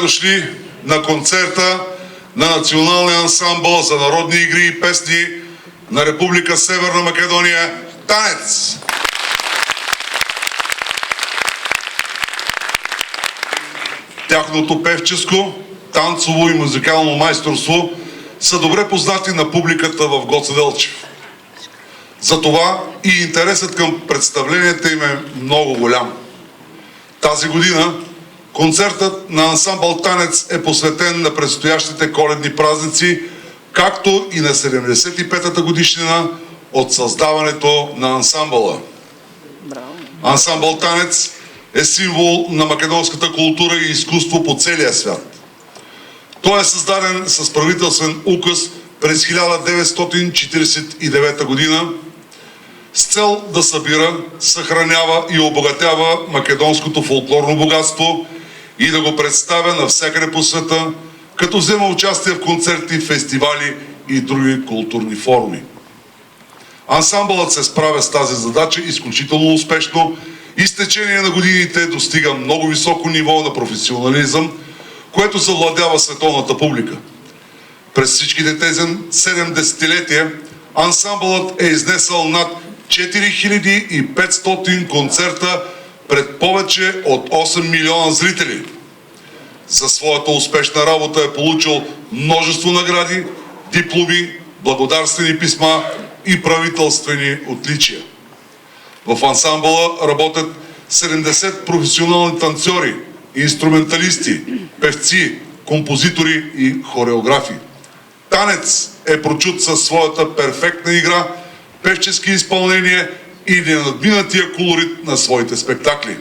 дошли на концерта на Националния ансамбъл за народни игри и песни на Република Северна Македония Танец. Тяхното певческо, танцово и музикално майсторство са добре познати на публиката в Гоце Делчев. Затова и интересът към представленията им е много голям. Тази година концертът на ансамбъл Танец е посветен на предстоящите коледни празници, както и на 75-та годишнина от създаването на ансамбъла. Ансамбъл Танец е символ на македонската култура и изкуство по целия свят. Той е създаден с правителствен указ през 1949 година с цел да събира, съхранява и обогатява македонското фолклорно богатство и да го представя навсякъде по света, като взема участие в концерти, фестивали и други културни форуми. Ансамбълът се справя с тази задача изключително успешно и с течение на годините достига много високо ниво на професионализъм, което завладява световната публика. През всичките тези 7 десетилетия ансамбълът е изнесъл над 4500 концерта пред повече от 8 милиона зрители. За своята успешна работа е получил множество награди, дипломи, благодарствени писма и правителствени отличия. В ансамбъла работят 70 професионални танцори, инструменталисти, певци, композитори и хореографи. Танец е прочут със своята перфектна игра, певчески изпълнения и ненадминатия колорит на своите спектакли.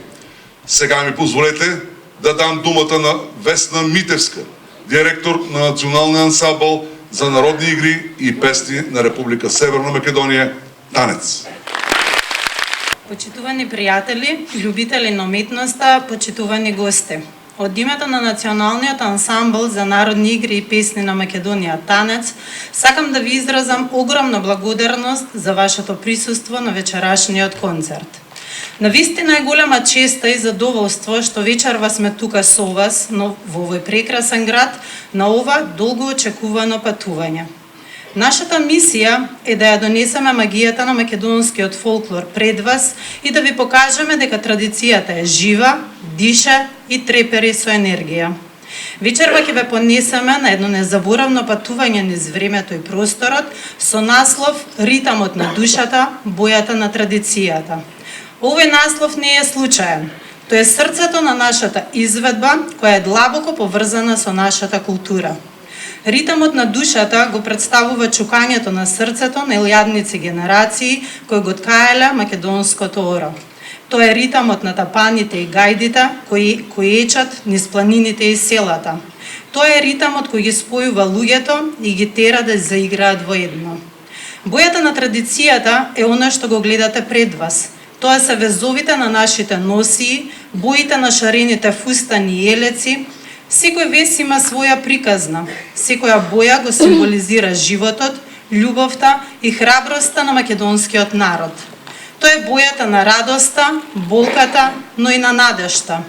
Сега ми позволете да дам думата на Весна Митевска, директор на Националния ансамбъл за народни игри и песни на Република Северна Македония Танец. Почитувани приятели, любители на уметноста, почитувани гости. Од името на Националниот ансамбъл за народни игри и песни на Македонија Танец, сакам да ви изразам огромна благодарност за вашето присуство на вечерашниот концерт. Навистина е голема честа и задоволство што вечерва сме тука со вас во овој прекрасен град на ова долго очекувано патување. Нашата мисија е да ја донесеме магијата на македонскиот фолклор пред вас и да ви покажеме дека традицијата е жива, диша и трепери со енергија. Вечерва ќе ве понесеме на едно незаборавно патување низ времето и просторот со наслов Ритамот на душата, бојата на традицијата. Овој наслов не е случаен. Тој е срцето на нашата изведба, која е длабоко поврзана со нашата култура. Ритамот на душата го представува чукањето на срцето на илјадници генерации кои го ткаеле македонското оро. Тоа е ритамот на тапаните и гајдите кои ечат низ планините и селата. Тоа е ритамот кој ги спојува луѓето и ги тера да заиграат воедно. Бојата на традицијата е она што го гледате пред вас. Тоа се везовите на нашите носии, боите на шарените фустани и елеци. Секој вес има своја приказна. Секоја боја го символизира животот, љубовта и храброста на македонскиот народ. Тоа е бојата на радоста, болката, но и на надежта.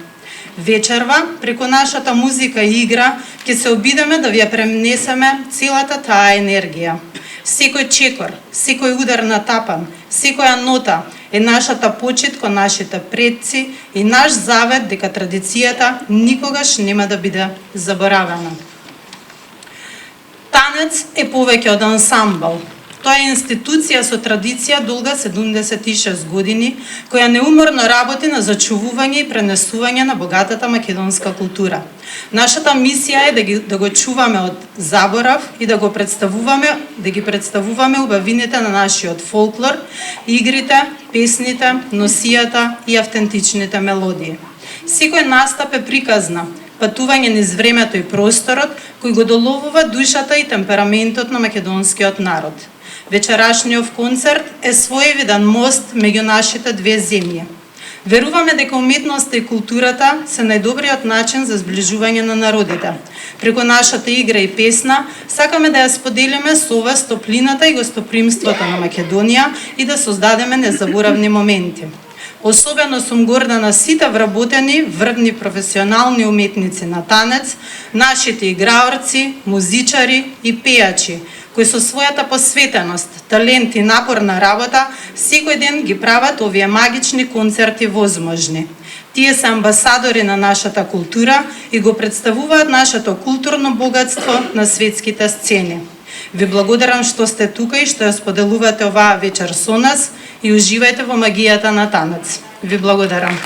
Вечерва, преку нашата музика и игра, ќе се обидеме да ви ја пренесеме целата таа енергија. Секој чекор, секој удар на тапан, секоја нота е нашата почит кон нашите предци и наш завет дека традицијата никогаш нема да биде заборавена. Танец е повеќе од ансамбл. Тоа е институција со традиција долга 76 години, која неуморно работи на зачувување и пренесување на богатата македонска култура. Нашата мисија е да го чуваме од заборав и да ги представуваме убавините на нашиот фолклор, игрите, песните, носијата и автентичните мелодии. Секој настап е приказна, патување низ времето и просторот, кој го доловува душата и темпераментот на македонскиот народ. Вечерашниот концерт е своевиден мост меѓу нашите две земји. Веруваме дека уметноста и културата се најдобриот начин за зближување на народите. Преку нашата игра и песна сакаме да ја споделиме со вас топлината и гостопримството на Македонија и да создадеме незаборавни моменти. Особено сум горда на сите вработени, врвни професионални уметници на танец, нашите играорци, музичари и пејачи, кои со својата посветеност, талент и напорна работа секој ден ги прават овие магични концерти возможни. Тие се амбасадори на нашата култура и го представуваат нашето културно богатство на светските сцени. Ви благодарам што сте тука и што ја споделувате оваа вечер со нас и уживајте во магијата на танец. Ви благодарам.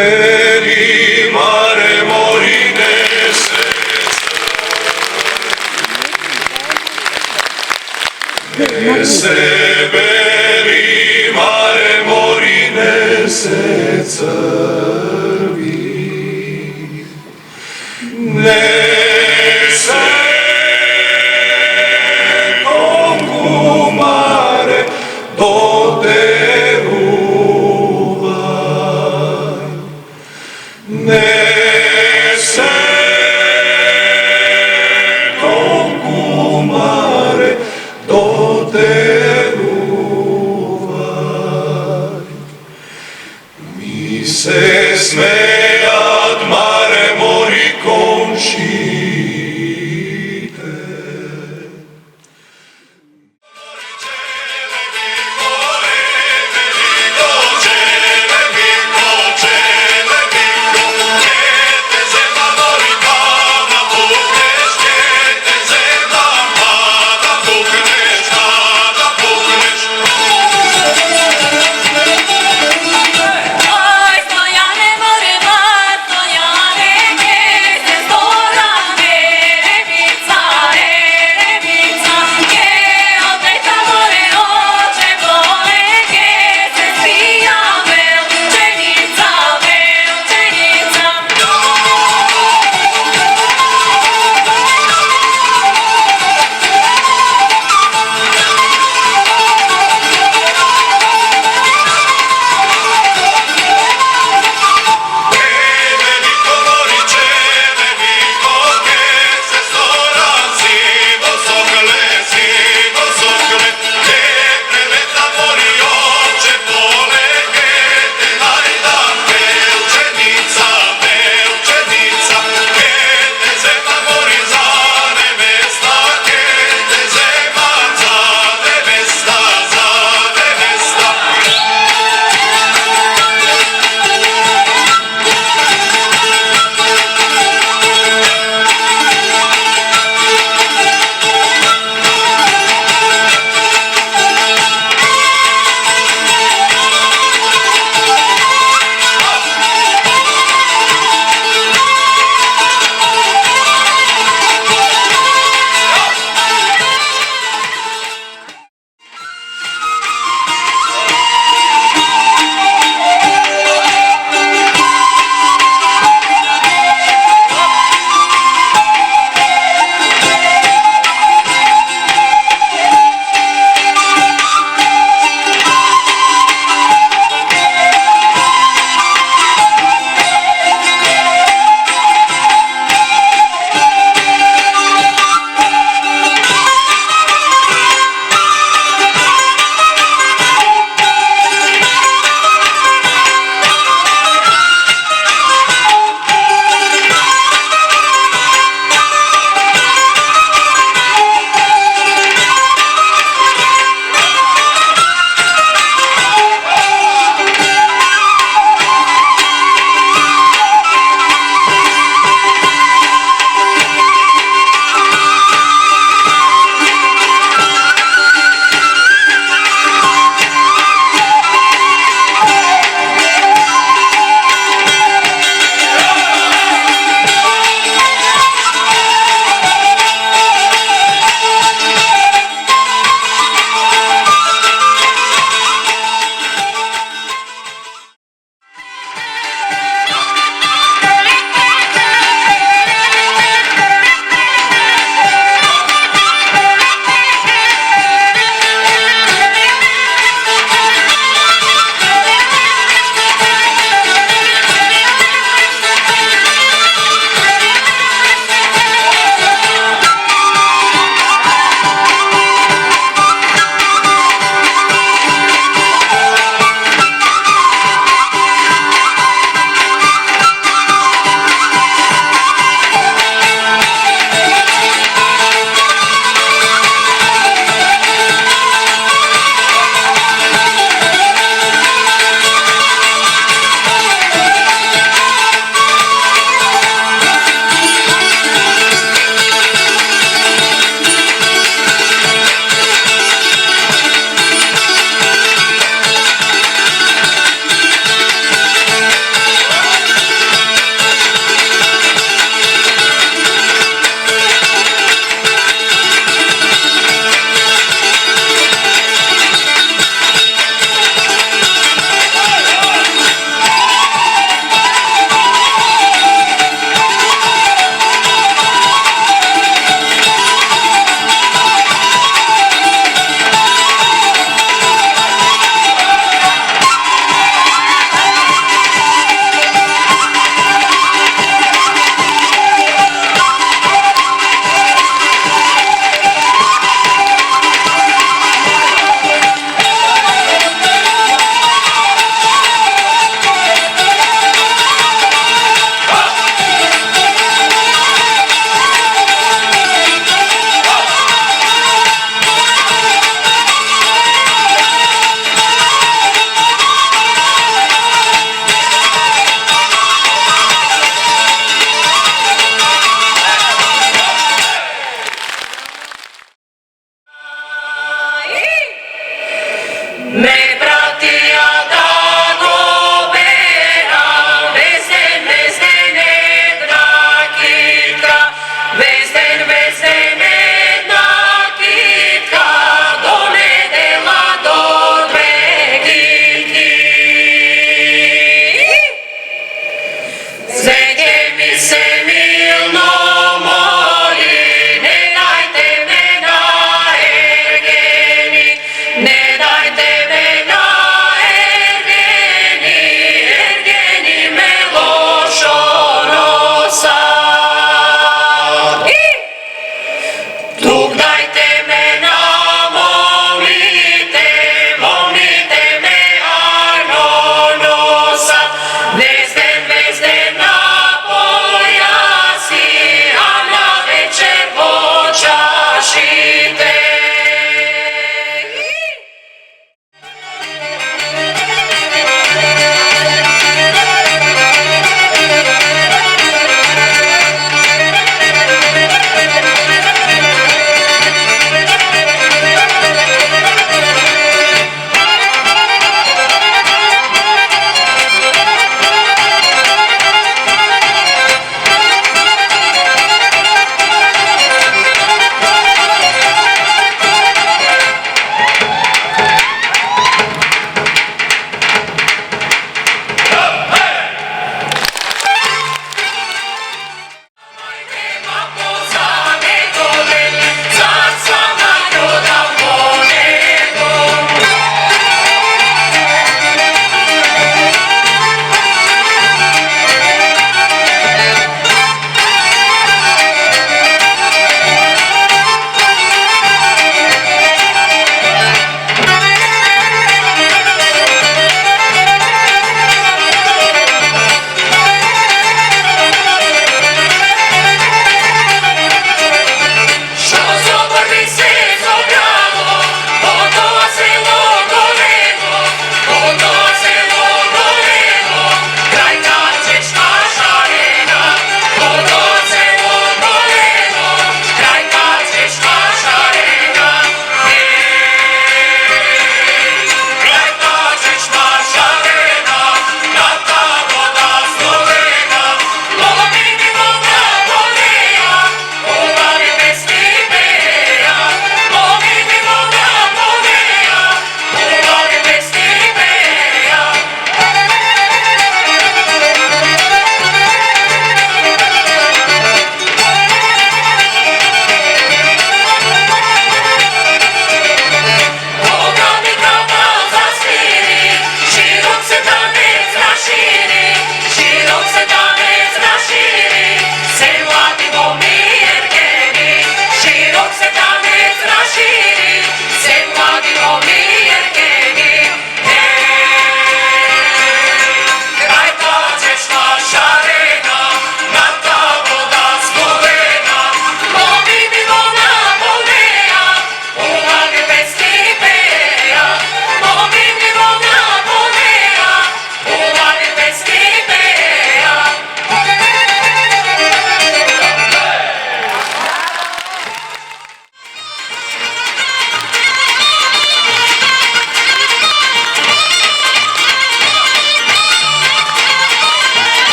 Seberi mare morine Seberi mare morine se crvi Ne se kongu mare doteruvaj Ne se kongu mare doteruvaj Mi se smejat mare mori komši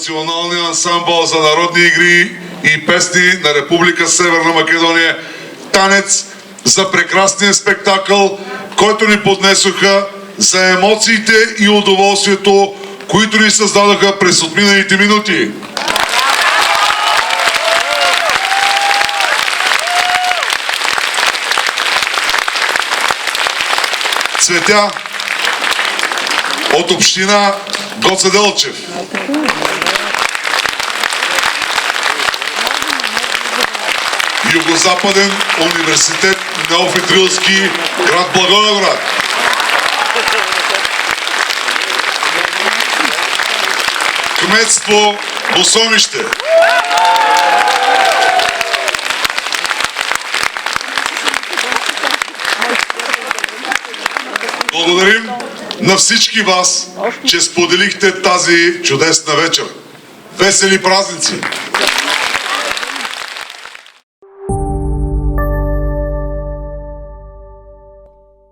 Националния ансамбъл за народни игри и песни на Република Северна Македония танец за прекрасния спектакъл, който ни поднесоха, за емоциите и удоволствието, които ни създадоха през отминалите минути. Цветя от община Гоце Делчев. Югозападен университет Неофит Рилски, град Благоевград. Кметство Босомище. Благодарим на всички вас, че споделихте тази чудесна вечер. Весели празници!